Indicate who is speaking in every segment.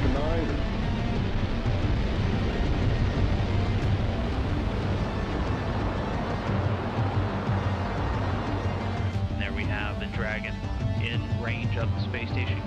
Speaker 1: to 9.
Speaker 2: And there we have the Dragon in range of the space station.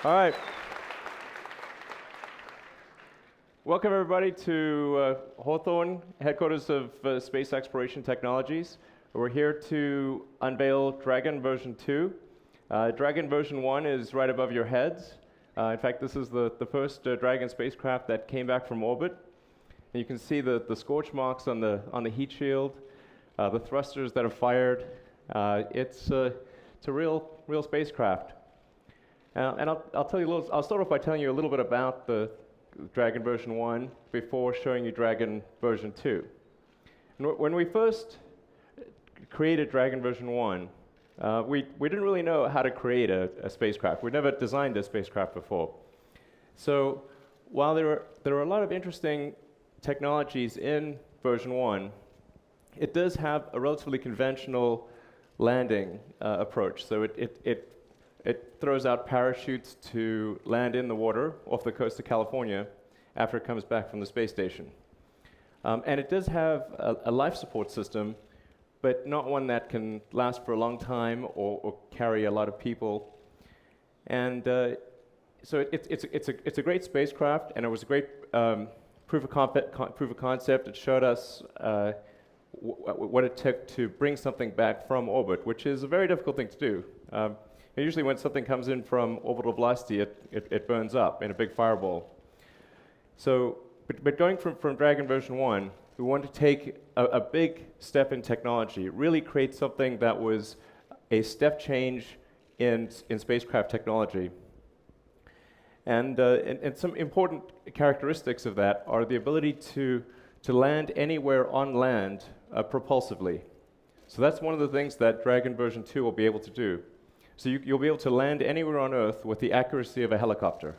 Speaker 1: All right. Welcome, everybody, to Hawthorne, headquarters of Space Exploration Technologies. We're here to unveil Dragon version 2. Dragon version 1 is right above your heads. In fact, this is the first Dragon spacecraft that came back from orbit. And you can see the scorch marks on the heat shield, the thrusters that are fired. It's a real spacecraft. And I'll start off by telling you a little bit about the Dragon version 1 before showing you Dragon version 2. And when we first created Dragon version 1, we didn't really know how to create a spacecraft. We'd never designed a spacecraft before. So while there are a lot of interesting technologies in version 1, it does have a relatively conventional landing approach. So it throws out parachutes to land in the water off the coast of California after it comes back from the space station. And it does have a life support system, but not one that can last for a long time or carry a lot of people. And so it's a great spacecraft, and it was a great proof of concept. It showed us what it took to bring something back from orbit, which is a very difficult thing to do. Usually when something comes in from orbital velocity, it burns up in a big fireball. So, but going from Dragon version 1, we wanted to take a big step in technology, really create something that was a step change in spacecraft technology. And some important characteristics of that are the ability to land anywhere on land propulsively. So that's one of the things that Dragon version 2 will be able to do. So you'll be able to land anywhere on Earth with the accuracy of a helicopter,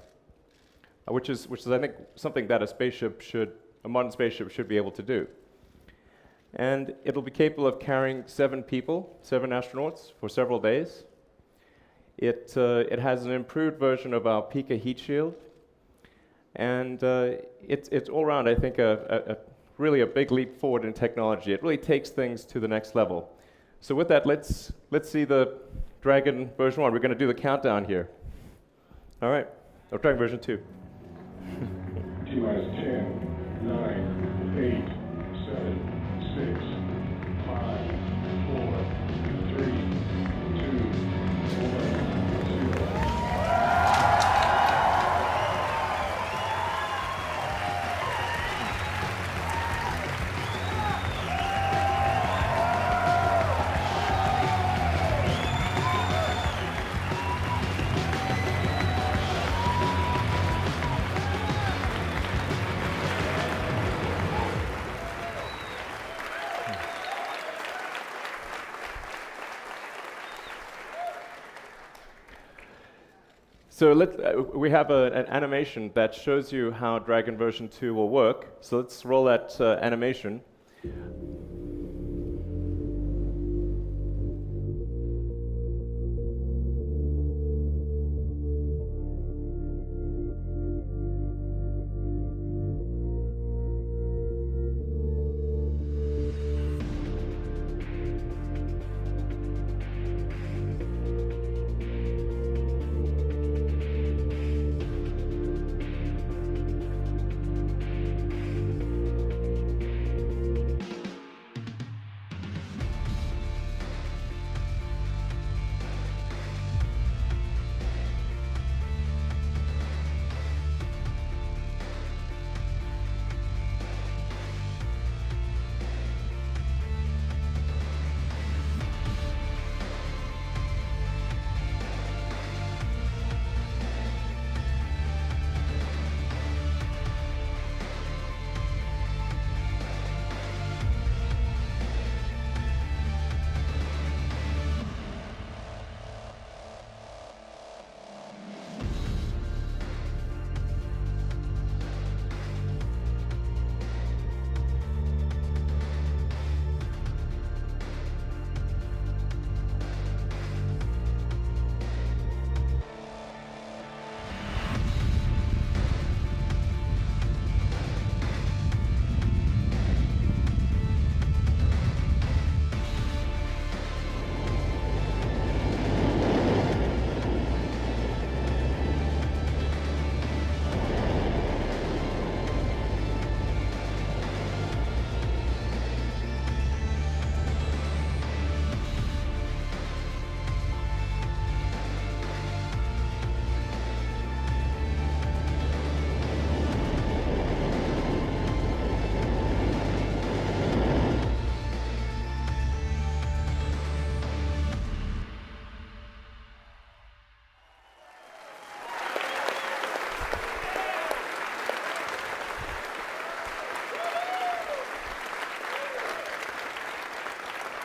Speaker 1: which is I think something that a modern spaceship should be able to do. And it'll be capable of carrying 7 astronauts for several days. It has an improved version of our Pika heat shield, and it's all around, I think, really a big leap forward in technology. It really takes things to the next level. So with that, let's see the Dragon version 1. We're going to do the countdown here. All right. Oh, Dragon version 2.
Speaker 3: T-minus 10, 9, 8, 7, 6, 5, 4, 3, 2, 1, 0.
Speaker 1: So we have an animation that shows you how Dragon version 2 will work. So let's roll that animation.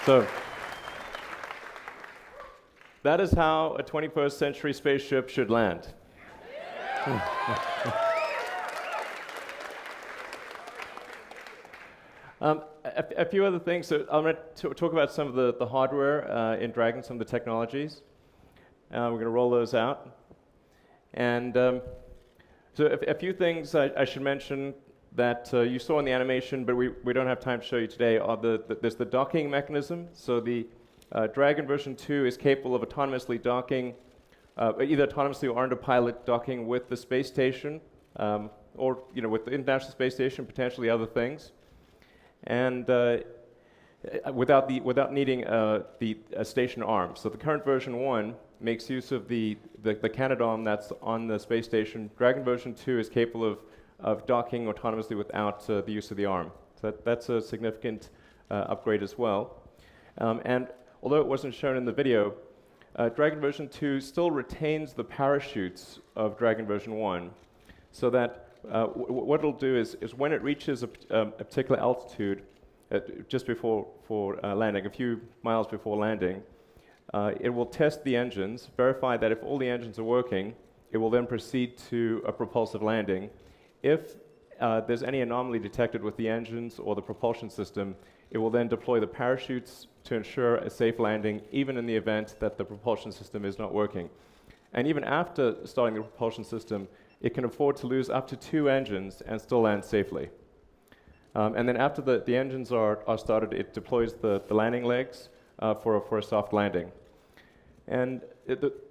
Speaker 1: So that is how a 21st century spaceship should land. A few other things. So I'm going to talk about some of the hardware in Dragon, some of the technologies. We're going to roll those out. And so a few things I should mention that you saw in the animation, but we don't have time to show you today, are there's the docking mechanism. So the Dragon version 2 is capable of autonomously docking, either autonomously or under pilot docking with the space station, or with the International Space Station, potentially other things, and without needing the station arm. So the current version 1 makes use of the Canadarm that's on the space station. Dragon version 2 is capable of docking autonomously without the use of the arm. So that's a significant upgrade as well. And although it wasn't shown in the video, Dragon version 2 still retains the parachutes of Dragon version 1, so that what it'll do is when it reaches a particular altitude, just before landing, a few miles before landing, it will test the engines, verify that if all the engines are working, it will then proceed to a propulsive landing. If there's any anomaly detected with the engines or the propulsion system, it will then deploy the parachutes to ensure a safe landing, even in the event that the propulsion system is not working. And even after starting the propulsion system, it can afford to lose up to 2 engines and still land safely. And then after the engines are started, it deploys the landing legs for a soft landing. And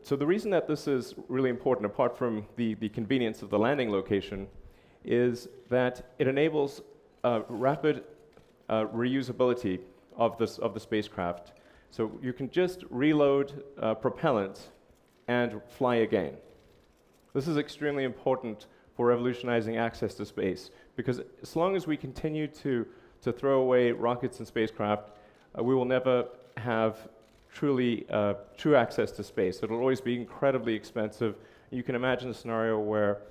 Speaker 1: so the reason that this is really important, apart from the convenience of the landing location, is that it enables rapid reusability of the spacecraft. So you can just reload propellant and fly again. This is extremely important for revolutionizing access to space, because as long as we continue to throw away rockets and spacecraft, we will never have true access to space. It'll always be incredibly expensive. You can imagine a scenario where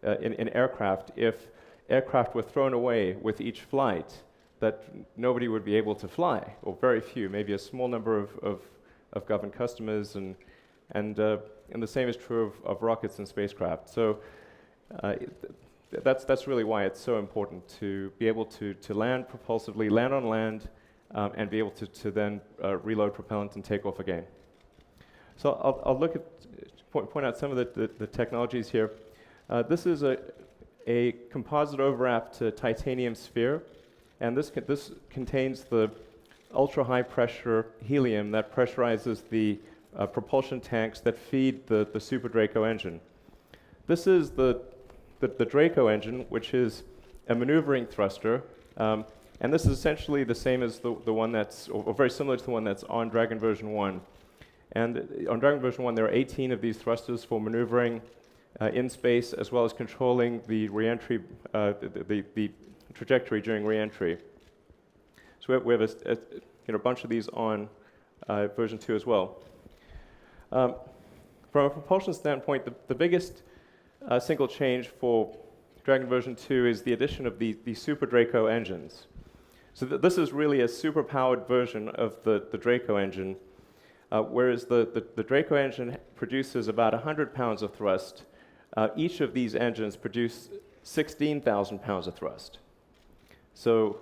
Speaker 1: in aircraft, if aircraft were thrown away with each flight, that nobody would be able to fly, or very few, maybe a small number of government customers, and the same is true of rockets and spacecraft. So that's really why it's so important to be able to land propulsively, land on land, and be able to then reload propellant and take off again. So I'll look at point out some of the technologies here. This is a composite overwrapped titanium sphere, and this contains the ultra-high pressure helium that pressurizes the propulsion tanks that feed the Super Draco engine. This is the Draco engine, which is a maneuvering thruster, and this is essentially the same as the one that's, or very similar to the one that's on Dragon version 1. And on Dragon version 1, there are 18 of these thrusters for maneuvering in space, as well as controlling the reentry, the trajectory during reentry. So we have a bunch of these on version 2 as well. From a propulsion standpoint, the biggest single change for Dragon version 2 is the addition of the Super Draco engines. So this is really a super-powered version of the Draco engine, whereas the Draco engine produces about 100 pounds of thrust. Each of these engines produce 16,000 pounds of thrust. So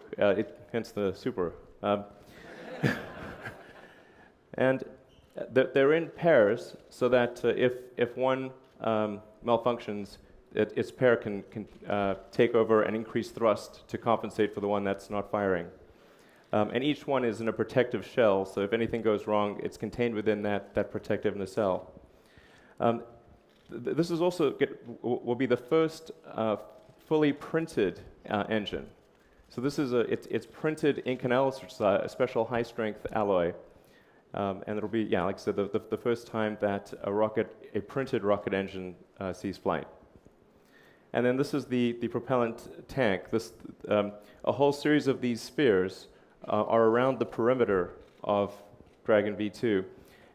Speaker 1: hence the super. And they're in pairs, so that if one malfunctions, its pair can take over and increase thrust to compensate for the one that's not firing. And each one is in a protective shell, so if anything goes wrong, it's contained within that protective nacelle. This is also will be the first fully printed engine. So this is it's printed Inconel, which is a special high-strength alloy, and it'll be, like I said, the first time that a printed rocket engine sees flight. And then this is the propellant tank. A whole series of these spheres are around the perimeter of Dragon V2,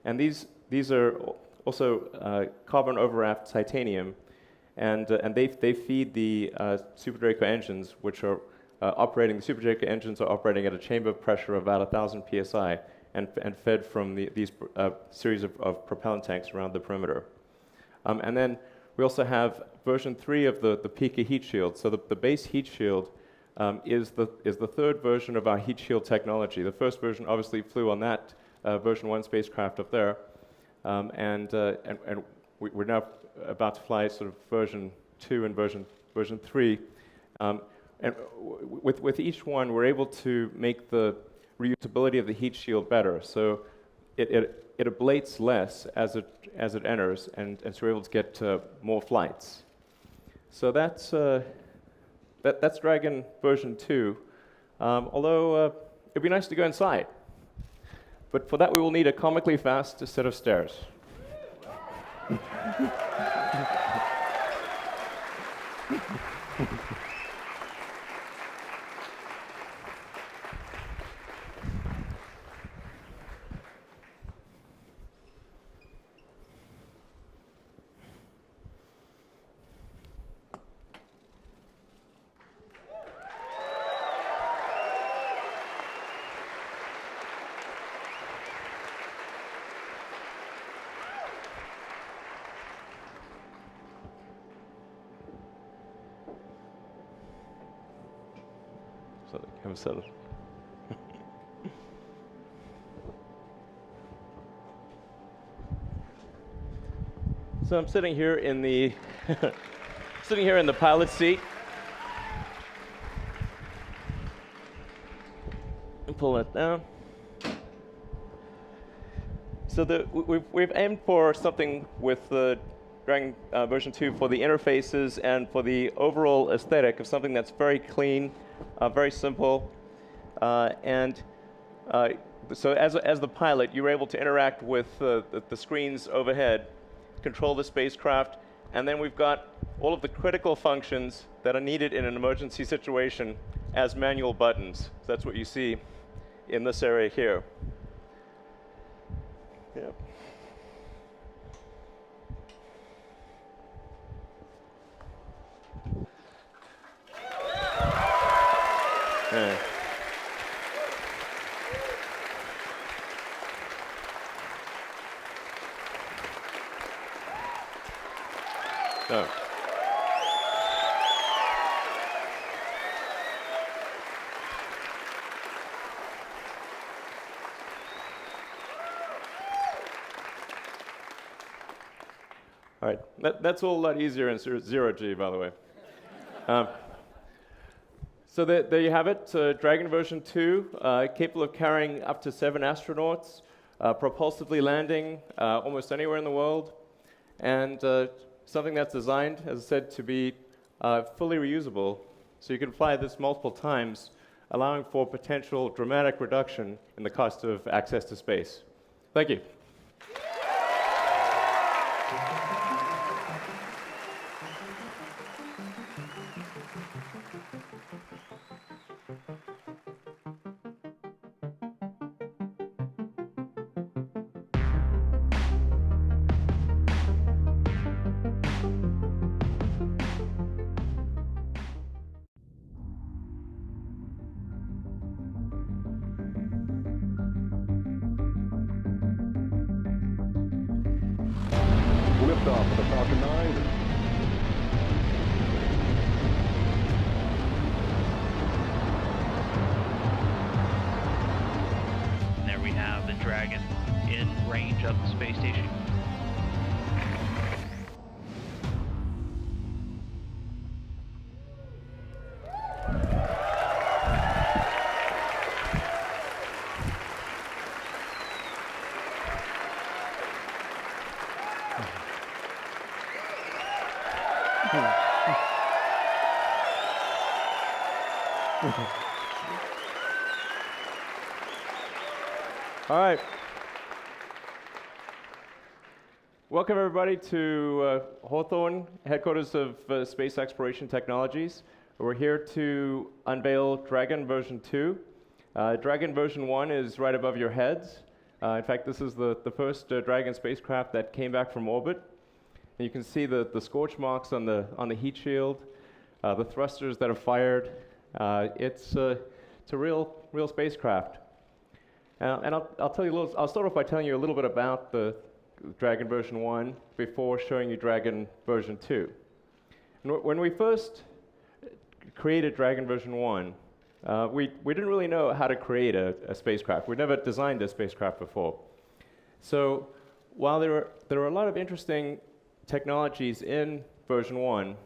Speaker 1: and these are also carbon overwrapped titanium, and they feed the Super Draco engines, which are operating. The Super Draco engines are operating at a chamber pressure of about 1,000 psi, and fed from these series of propellant tanks around the perimeter. And then we also have version 3 of the Pika heat shield. So the base heat shield is the third version of our heat shield technology. The first version obviously flew on that version 1 spacecraft up there, and we're now about to fly sort of version 2 and version 3. And with each one, we're able to make the reusability of the heat shield better. So it ablates less as it enters, and so we're able to get more flights. So that's Dragon version 2. Although it'd be nice to go inside, but for that we will need a comically fast set of stairs. So they have settled. So I'm sitting here in the pilot seat. And pull it down. So we've aimed for something with the Dragon version 2 for the interfaces and for the overall aesthetic of something that's very clean, very simple, so as the pilot, you're able to interact with the screens overhead, control the spacecraft, and then we've got all of the critical functions that are needed in an emergency situation as manual buttons. So that's what you see in this area here. Yeah. Yeah. Oh. All right, that's all a lot easier in zero-G, by the way. So there you have it, Dragon version 2, capable of carrying up to 7 astronauts, propulsively landing almost anywhere in the world, and something that's designed, as I said, to be fully reusable, so you can fly this multiple times, allowing for potential dramatic reduction in the cost of access to space. Thank you.
Speaker 3: Liftoff of the Falcon 9.
Speaker 2: And there we have the Dragon in range of the space station.
Speaker 1: All right. Welcome, everybody, to Hawthorne, headquarters of Space Exploration Technologies. We're here to unveil Dragon version 2. Dragon version 1 is right above your heads. In fact, this is the first Dragon spacecraft that came back from orbit. And you can see the scorch marks on the heat shield, the thrusters that are fired. It's a real spacecraft. And I'll tell you a little. I'll start off by telling you a little bit about the Dragon version 1 before showing you Dragon version 2. When we first created Dragon version 1, we didn't really know how to create a spacecraft. We'd never designed a spacecraft before. So while there are a lot of interesting technologies in version 1,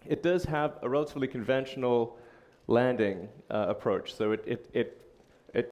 Speaker 1: it does have a relatively conventional landing approach. So it